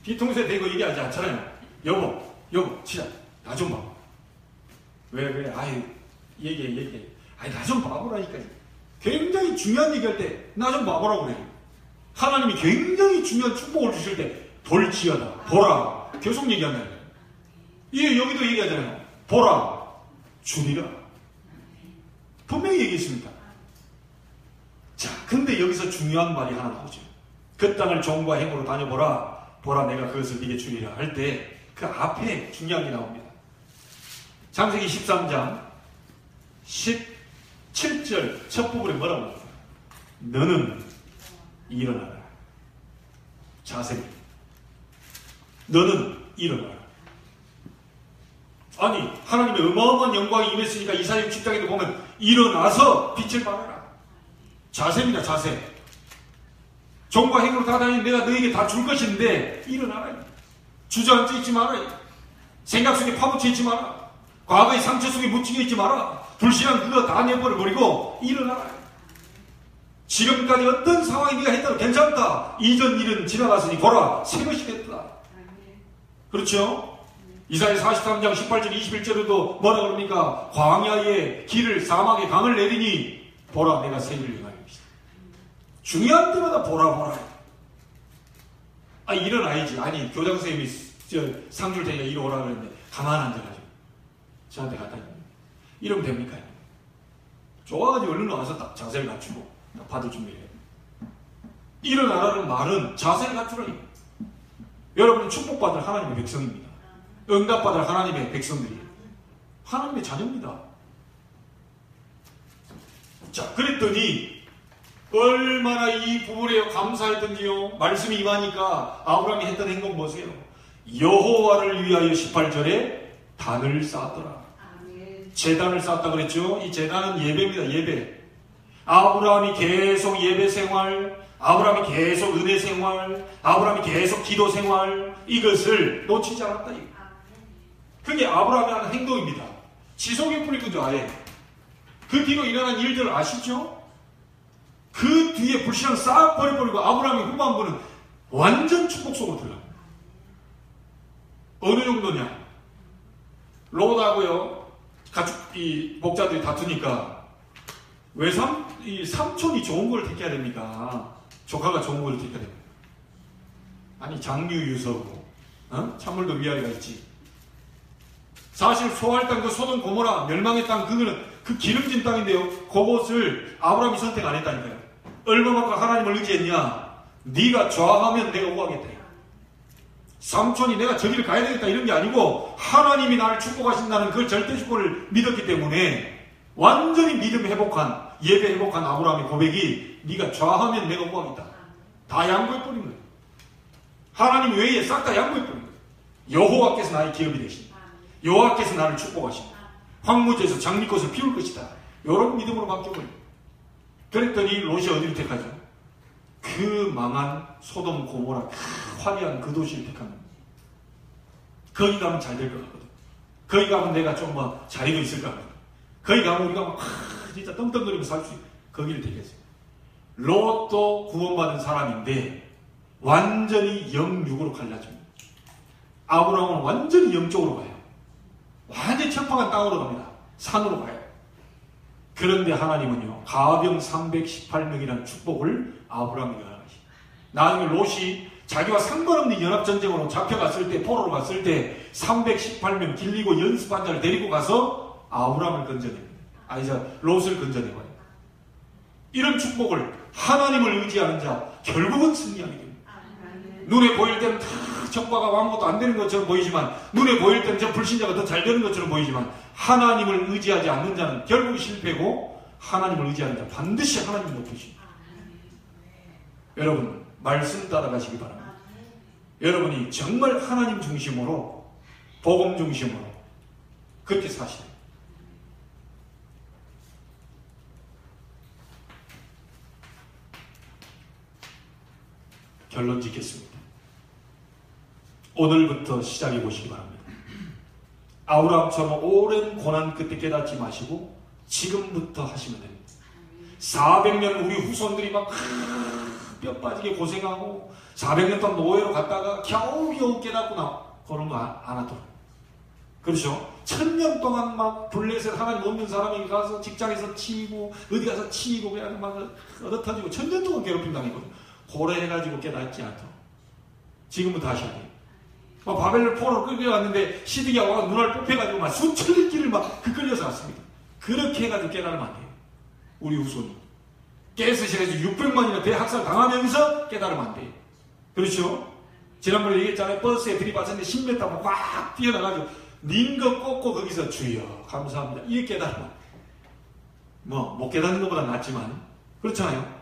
뒤통수에 대고 얘기하지 않잖아요. 여보, 진짜 나 좀 봐봐. 왜? 아이, 얘기해. 아이, 나 좀 봐보라니까. 굉장히 중요한 얘기할 때 나 좀 봐보라고 그래요. 하나님이 굉장히 중요한 축복을 주실 때 볼지어다, 보라, 계속 얘기한다는 거예요. 예, 여기도 얘기하잖아요. 보라, 주리라. 분명히 얘기했습니다. 자, 근데 여기서 중요한 말이 하나 나오죠. 그 땅을 종과 행으로 다녀보라. 보라, 내가 그것을 네게 주리라 할 때 그 앞에 중요한 게 나옵니다. 창세기 13장 17절 첫 부분에 뭐라고 합니까? 너는 일어나라. 자세. 너는 일어나라. 아니, 하나님의 어마어마한 영광이 임했으니까 이사야 60장에도 보면 일어나서 빛을 발하라. 자세입니다. 자세. 종과 행으로 다 다니는 내가 너에게 다 줄 것인데 일어나라. 주저앉아 있지 마라. 생각 속에 파묻혀 있지 마라. 과거의 상처 속에 묻히고 있지 마라. 불신앙 그거 다 내버려버리고 일어나라. 지금까지 어떤 상황이 네가 했다고 괜찮다. 이전 일은 지나갔으니 보라, 새 것이 됐다. 그렇죠? 이사야 43장 18절 21절에도 뭐라 그럽니까? 광야에 길을, 사막에 강을 내리니 보라, 내가 새 일을 행할 것이다. 중요한 때마다 보라. 아, 일어나야지. 아니, 교장 선생님이 상 줄 테니까 이리 오라 그랬는데 가만 앉아가지고 저한테 갖다 줍니다. 이러면 됩니까? 좋아가지고 얼른 와서 딱 자세를 갖추고 딱 받을 준비해요. 일어나라는 말은 자세를 갖추라니. 여러분은 축복받을 하나님의 백성입니다. 응답받을 하나님의 백성들이에요. 하나님의 자녀입니다. 자, 그랬더니 얼마나 이 부분에 감사했던지요. 말씀이 임하니까 아브라함이 했던 행동 보세요. 여호와를 위하여 18절에 단을 쌓았더라. 제단을 쌓았다 그랬죠. 이 제단은 예배입니다. 예배. 아브라함이 계속 예배 생활, 아브라함이 계속 은혜 생활, 아브라함이 계속 기도 생활, 이것을 놓치지 않았다. 그게 아브라함이 하는 행동입니다. 지속의 뿌리꾼도 아예. 그 뒤로 일어난 일들을 아시죠? 그 뒤에 불신앙 싹 버려버리고 아브라함의 후반부는 완전 축복 속으로 들어갑니다. 어느 정도냐? 롯하고요, 가축, 이 목자들이 다투니까 왜 이 삼촌이 좋은 걸 택해야 됩니까? 조카가 좋은 걸 택해야 됩니까? 아니, 장유유서고, 찬물도 위아래가 있지. 사실 소할 땅, 그 소돔 고모라 멸망의 땅, 그거는 그 기름진 땅인데요. 그것을 아브라함이 선택 안 했다니까요. 얼마만큼 하나님을 의지했냐? 네가 좋아하면 내가 오하겠다. 삼촌이 내가 저기를 가야 되겠다 이런 게 아니고 하나님이 나를 축복하신다는 그 절대 축복을 믿었기 때문에 완전히 믿음 회복한, 예배 회복한 아브라함의 고백이 네가 좋아하면 내가 오하겠다. 다 양보해버린 거예요. 하나님 외에 싹 다 양보해버린 거예요. 여호와께서 나의 기업이 되신다. 여호와께서 나를 축복하신다. 황무지에서 장미꽃을 피울 것이다. 이런 믿음으로 바뀌어버려요. 그랬더니 롯이 어디를 택하죠? 그 망한 소돔 고모라 그 화려한 그 도시를 택합니다. 거기 가면 잘 될 것 같거든. 거기 가면 내가 좀 자리도 있을 것 같거든. 거기 가면 우리가 진짜 떵떵거리며 살 수 있고 거기를 택했어요. 롯도 구원받은 사람인데 완전히 영육으로 갈라집니다. 아브라함은 완전히 영적으로 가요. 완전히 천박한 땅으로 갑니다. 산으로 가요. 그런데 하나님은요, 가병 318명이라는 축복을 아브라함에게 허락하십니다. 나중에 롯이 자기와 상관없는 연합전쟁으로 잡혀갔을 때, 포로로 갔을 때 318명 길리고 연습한 자를 데리고 가서 아브라함을 건져냅니다. 롯을 건져내봐요. 이런 축복을 하나님을 의지하는 자 결국은 승리하게 됩니다. 눈에 보일 때는 다 적바가 아무것도 안 되는 것처럼 보이지만, 눈에 보일 때는 저 불신자가 더 잘 되는 것처럼 보이지만, 하나님을 의지하지 않는 자는 결국 실패고, 하나님을 의지하는 자 반드시 하나님을 높이십니다. 여러분, 말씀 따라가시기 바랍니다. 여러분이 정말 하나님 중심으로, 복음 중심으로 그렇게 사시는 결론 짓겠습니다. 오늘부터 시작해 보시기 바랍니다. 아브라함처럼 오랜 고난 끝에 깨닫지 마시고 지금부터 하시면 됩니다. 400년 우리 후손들이 막 뼈 빠지게 고생하고 400년 동안 노예로 갔다가 겨우겨우 깨닫구나 그런 거 안 하도록. 그렇죠? 1000년 동안 막 블레셋 하나님 없는 사람이 가서 직장에서 치이고 어디 가서 치이고 그냥 막 얻어터지고 1000년 동안 괴롭힘 당했거든. 고래해가지고 깨닫지 않도록 지금부터 하셔야 돼요. 막 바벨론 포로로 끌려갔는데 시드기야 와서 눈알 뽑혀가지고 막 수천리 길을 막 끌려서 왔습니다. 그렇게 해가지고 깨달으면 안 돼요. 우리 후손이 가스실에서 600만이나 대학살 당하면서 깨달으면 안 돼요. 그렇죠? 지난번에 얘기했잖아요. 버스에 들이받았는데 10m 막 뛰어나가지고 닌거 꽂고 거기서 주여 감사합니다. 이게 깨달으면 못 깨닫는 것보다 낫지만 그렇잖아요.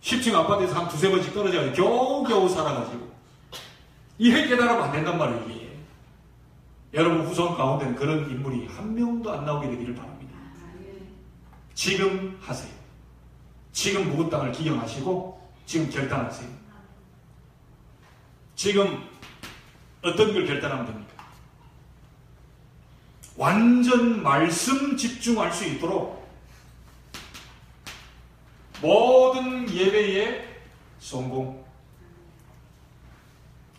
10층 아파트에서 한 두세 번씩 떨어져가지고 겨우겨우 살아가지고 이게 깨달으면 안 된단 말이에요. 이게. 여러분 후손 가운데는 그런 인물이 한 명도 안 나오게 되기를 바랍니다. 지금 하세요. 지금 묵은 땅을 기경하시고 지금 결단하세요. 지금 어떤 걸 결단하면 됩니까? 완전 말씀 집중할 수 있도록 모든 예배의 성공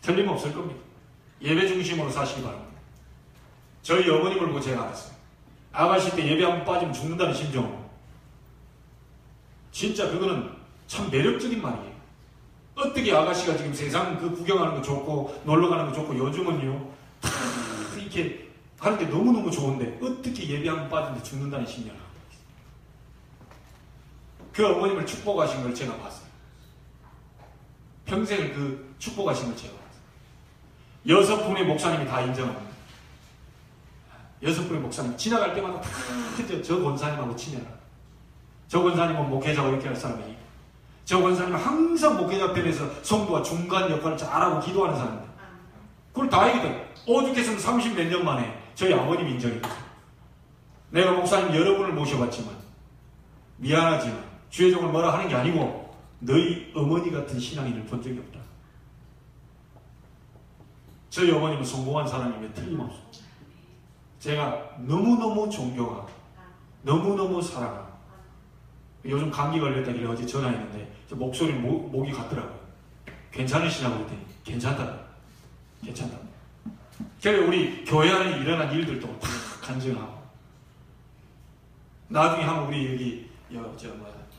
틀림없을 겁니다. 예배 중심으로 사시기 바랍니다. 저희 어머님을 보고 제가 알았어요. 아가씨 때 예배 한번 빠지면 죽는다는 심정으로. 진짜 그거는 참 매력적인 말이에요. 어떻게 아가씨가 지금 세상 그 구경하는 거 좋고 놀러 가는 거 좋고 요즘은요 다 이렇게 하는 게 너무너무 좋은데 어떻게 예배 한번 빠지는데 죽는다는 심정을 하고 있어요. 그 어머님을 축복하신 걸 제가 봤어요. 평생을 그 축복하신 걸 제가 봤어요. 6분의 목사님이 다 인정합니다. 6분의 목사님 지나갈 때마다 다 저 권사님하고 친해라. 저 권사님은 목회자고 이렇게 할 사람이에요. 저 권사님은 항상 목회자 편에서 성도와 중간 역할을 잘하고 기도하는 사람입니다. 그걸 다 얘기들. 오죽했으면 30몇 년 만에 저희 아버님 인정했어요. 내가 목사님 여러분을 모셔봤지만 미안하지만 주의 종을 뭐라 하는 게 아니고 너희 어머니 같은 신앙인을 본 적이 없다. 저희 어머님은 성공한 사람이면 틀림없습니다. 제가 너무너무 존경하고 너무너무 사랑하고 요즘 감기 걸렸다길래 어제 전화했는데 목소리 목이 갔더라고요. 괜찮으시냐고 그랬더니 괜찮다고. 괜찮다고. 그래 우리 교회 안에 일어난 일들도 다 간증하고 나중에 한번 우리 여기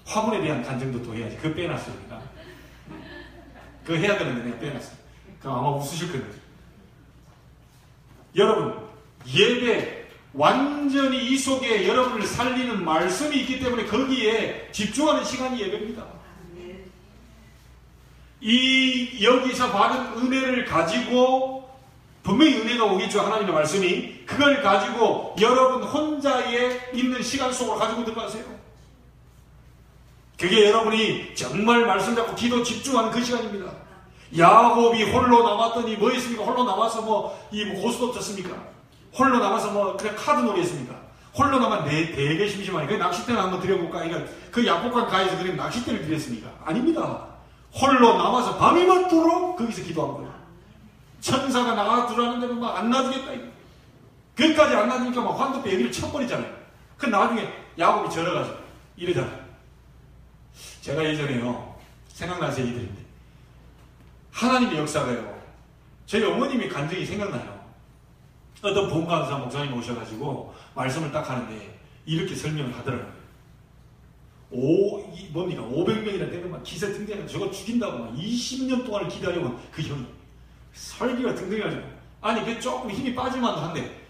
화분에 대한 간증도 또 해야지. 그거 빼놨어요. 우리가. 그거 해야 되는데 내가 빼놨어요. 그럼 아마 웃으실 건데. 여러분 예배 완전히 이 속에 여러분을 살리는 말씀이 있기 때문에 거기에 집중하는 시간이 예배입니다. 이 여기서 받은 은혜를 가지고 분명히 은혜가 오겠죠. 하나님의 말씀이 그걸 가지고 여러분 혼자에 있는 시간 속으로 가지고 들어가세요. 그게 여러분이 정말 말씀 잡고 기도 집중하는 그 시간입니다. 야곱이 홀로 남았더니 뭐 했습니까? 홀로 남아서 고스톱 쳤습니까? 홀로 남아서 그냥 카드 놀이 했습니까? 홀로 남아 되게 심심하니 그 낚싯대를 한번 드려볼까? 그러니까 그 약복한 가에서 그냥 낚싯대를 드렸습니까? 아닙니다. 홀로 남아서 밤이 맞도록 거기서 기도한 거예요. 천사가 나가 들어왔는데도 막 안 놔주겠다. 거기까지 안 놔주니까 막 환도뼈 여기를 쳐버리잖아요. 그 나중에 야곱이 절어가지고 이러잖아요. 제가 예전에요 생각나서 얘기드립니다. 하나님의 역사가요 저희 어머님이 간증이 생각나요. 어떤 본강사 목사님 오셔가지고 말씀을 딱 하는데 이렇게 설명을 하더라고요. 500명이나 되면 막 기세 등등해가지고 저거 죽인다고 막 20년 동안을 기다려온 그 형이 설교가 등등해가지고 아니 그 조금 힘이 빠질만도 한데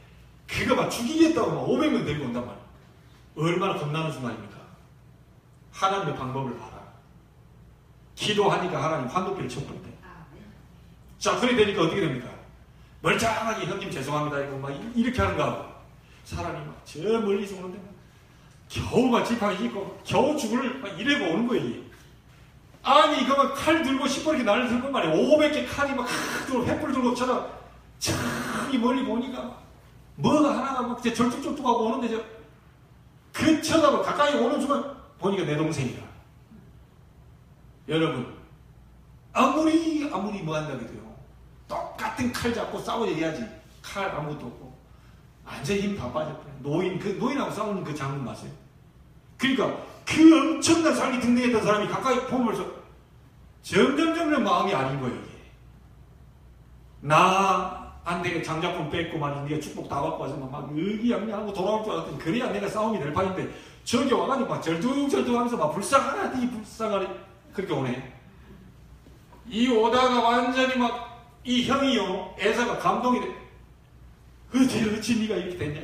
그거 막 죽이겠다고 막 500명 데리고 온단 말이에요. 얼마나 겁나는 순간입니까? 하나님의 방법을 봐라. 기도하니까 하나님 환도표를 쳐버린대. 자 그래 되니까 어떻게 됩니까? 멀쩡하게 형님 죄송합니다 이거 막 이렇게 하는가 하고 사람이 막 저 멀리서 오는데 겨우 막 지팡이 짚고 겨우 죽을 막 이래고 오는 거예요. 아니 그만 칼 들고 시퍼렇게 나를 들고 말이야. 500개 칼이 막 들고 횃불 들고 쳐다 저기 멀리 보니까 뭐가 하나가 막 절뚝절뚝하고 오는데 그 쳐다보 가까이 오는 순간 보니까 내 동생이라. 여러분 아무리 뭐 한다고 해도요. 똑같은 칼 잡고 싸워야지. 칼 아무것도 없고 완전히 힘 다 빠졌고 노인하고 싸우는 그 장면 맞아요. 그러니까 그 엄청난 살기 등등했던 사람이 가까이 보면서 점점 마음이 아린 거예요. 이게. 나한테 장작품 뺏고 말이야. 네가 축복 다 받고 와서 막 의기양양하고 돌아올 줄 알았더니 그래야 내가 싸움이 될 판인데 저기 와가지고 막 절뚝절뚝하면서 막 불쌍하니 그렇게 오네. 이 오다가 완전히 막 이 형이요 에서가 감동이 돼. 어찌 네가 이렇게 됐냐.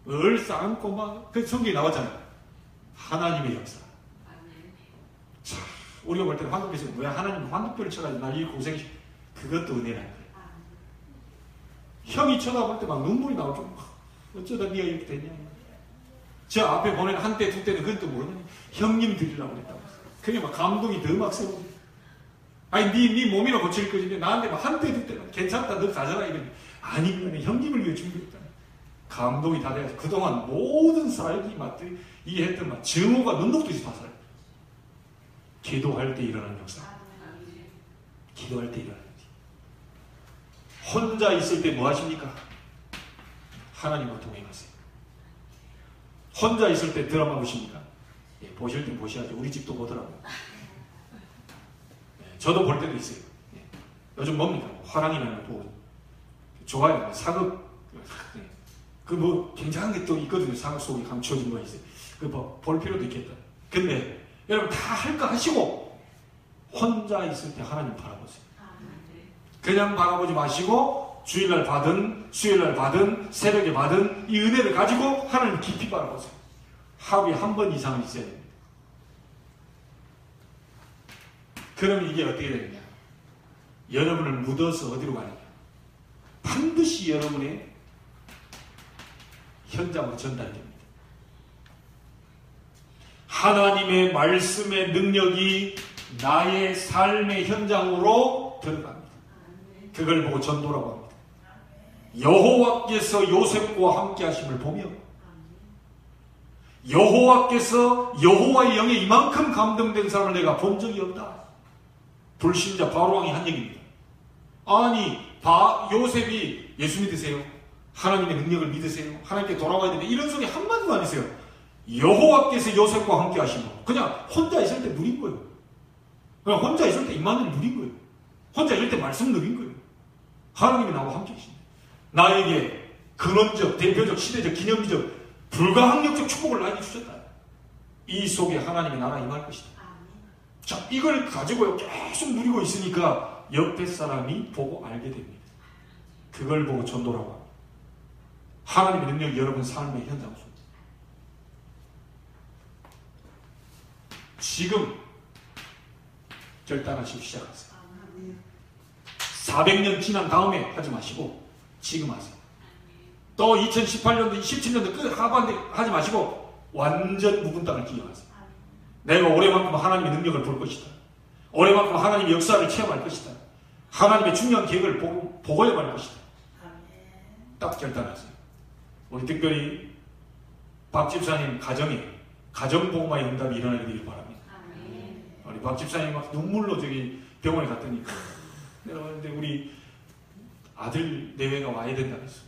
얼싸안고 막 그 성경에 나왔잖아요. 하나님의 역사. 참, 우리가 볼 때는 한국에서 왜 하나님 환도뼈를 쳐가지고 날 이 고생시 그것도 은혜라는 거예요. 형이 쳐다볼 때 막 눈물이 나올 정도. 어쩌다 네가 이렇게 됐냐. 저 앞에 보낸 한때 두 때는 그건 또 뭐냐. 형님 드리려고 그랬다고. 그게 막 감동이 더 막 세우고. 아니 네 몸이나 고칠 것인데 나한테 막 한때 두 때는 괜찮다 너 가져라 이러니 아니 그거는 형님을 위해 준비했다. 감동이 다 돼서 그동안 모든 살기 맛들 이해했던 막 증오가 눈독듯이 다 살아요. 기도할 때 일어나는 역사. 기도할 때 일어나는 역사. 혼자 있을 때 뭐 하십니까? 하나님과 동행하세요. 혼자 있을 때 드라마 보십니까? 예, 보실 때 보셔야죠. 우리 집도 보더라고요. 예, 저도 볼 때도 있어요. 예. 요즘 뭡니까? 화랑이라는 거 보고 좋아요. 사극. 예. 그 뭐 굉장한 게 또 있거든요. 사극 속에 감춰진 거 있어요. 그 뭐 볼 필요도 있겠다. 근데 여러분 다 할 거 하시고 혼자 있을 때 하나님 바라보세요. 그냥 바라보지 마시고 주일날 받은 수요일날 받은 새벽에 받은 이 은혜를 가지고 하나님 깊이 바라보세요. 하루에 한 번 이상은 있어야 됩니다. 그러면 이게 어떻게 되느냐? 여러분을 묻어서 어디로 가느냐? 반드시 여러분의 현장으로 전달됩니다. 하나님의 말씀의 능력이 나의 삶의 현장으로 들어갑니다. 그걸 보고 전도라고 합니다. 여호와께서 요셉과 함께 하심을 보며 여호와께서 여호와의 영에 이만큼 감동된 사람을 내가 본 적이 없다. 불신자 바로왕이 한 얘기입니다. 아니 요셉이 예수 믿으세요? 하나님의 능력을 믿으세요? 하나님께 돌아와야 되는데 이런 소리 한마디도 안 했어요. 여호와께서 요셉과 함께 하시고 그냥 혼자 있을 때 누린 거예요. 그냥 혼자 있을 때 임마누엘 누린 거예요. 혼자 있을 때 말씀 누린 거예요. 하나님이 나와 함께 계신다. 나에게 근원적, 대표적, 시대적, 기념비적, 불가항력적 축복을 나에게 주셨다. 이 속에 하나님의 나라 임할 것이다. 자, 이걸 가지고 계속 누리고 있으니까 옆에 사람이 보고 알게 됩니다. 그걸 보고 전도라고 합니다. 하나님의 능력이 여러분 삶의 현장 속에 지금 결단하시고 시작하세요. 400년 지난 다음에 하지 마시고 지금 하세요. 또 2018년도, 17년도 끝 하반기 하지 마시고 완전 묵은 땅을 기억하세요. 내가 올해만큼 하나님의 능력을 볼 것이다. 올해만큼 하나님의 역사를 체험할 것이다. 하나님의 중요한 계획을 보고야 말 것이다. 딱 결단하세요. 우리 특별히 박 집사님 가정에 가정복음화의 응답이 일어나기를 바랍니다. 우리 박 집사님 막 눈물로 저기 병원에 갔더니 내려가는데 우리 아들 내외가 와야 된다 그랬어.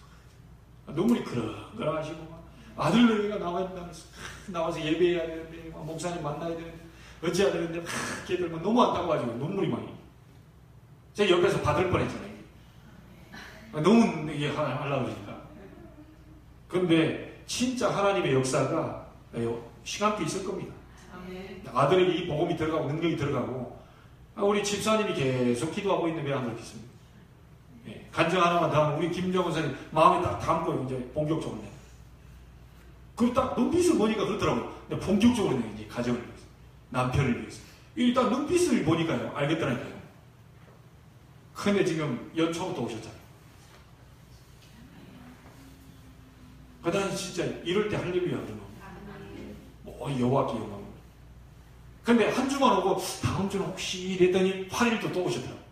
눈물이 그러하시고 아들 내외가 나와야 된다 그랬어. 나와서 예배해야 되는데 목사님 만나야 되는데 어찌해야 되는데 걔들 너무 안타까워가지고 눈물이 많이. 제가 옆에서 받을 뻔했잖아요. 너무 이게 하려고 그러니까. 그런데 진짜 하나님의 역사가 시간도 있을 겁니다. 아들에게 이 복음이 들어가고 능력이 들어가고 우리 집사님이 계속 기도하고 있는 외양을 믿습니다. 예, 간증 하나만 더 하면 우리 김정은 선생님 마음에 딱 담고 이제 본격적으로 내. 그리고 딱 눈빛을 보니까 그렇더라고요. 근데 본격적으로 내 이제 가정을 위해서 남편을 위해서 일단 눈빛을 보니까요 알겠더라니까요. 근데 지금 연초부터 오셨잖아요. 그 다음에 진짜 이럴 때 할렐루야 그러면 여호와께 영광. 근데 한 주만 오고 다음 주는 혹시 이랬더니 8일도 또 오시더라고요.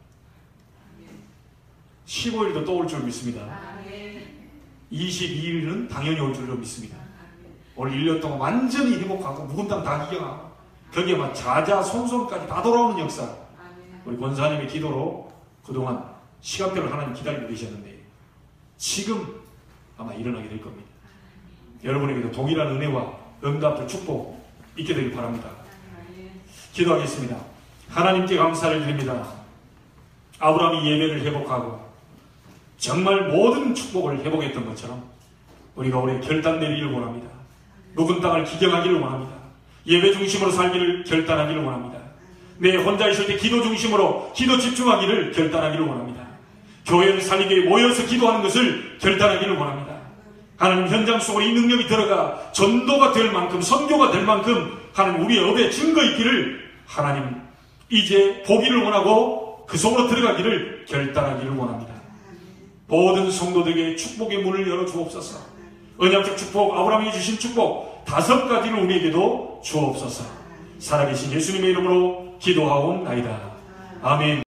15일도 또 올 줄 믿습니다. 22일은 당연히 올 줄로 믿습니다. 올 1년 동안 완전히 회복하고 묵은 땅 다 기경하고 거기에 막 자자손손까지 다 돌아오는 역사, 우리 권사님의 기도로 그동안 시간표를 하나님 기다리고 계셨는데 지금 아마 일어나게 될 겁니다. 여러분에게도 동일한 은혜와 응답과 축복 있게 되길 바랍니다. 기도하겠습니다. 하나님께 감사를 드립니다. 아브라함이 예배를 회복하고 정말 모든 축복을 회복했던 것처럼 우리가 올해 결단 내리기를 원합니다. 묵은 땅을 기경하기를 원합니다. 예배 중심으로 살기를 결단하기를 원합니다. 내 혼자 있을 때 기도 중심으로 기도 집중하기를 결단하기를 원합니다. 교회를 살리기 위해 모여서 기도하는 것을 결단하기를 원합니다. 하나님 현장 속으로 이 능력이 들어가 전도가 될 만큼 선교가 될 만큼 하나님 우리의 업에 증거 있기를 하나님 이제 보기를 원하고 그 속으로 들어가기를 결단하기를 원합니다. 모든 성도들에게 축복의 문을 열어 주옵소서. 언약적 축복, 아브라함이 주신 축복 5가지를 우리에게도 주옵소서. 살아계신 예수님의 이름으로 기도하옵나이다. 아멘.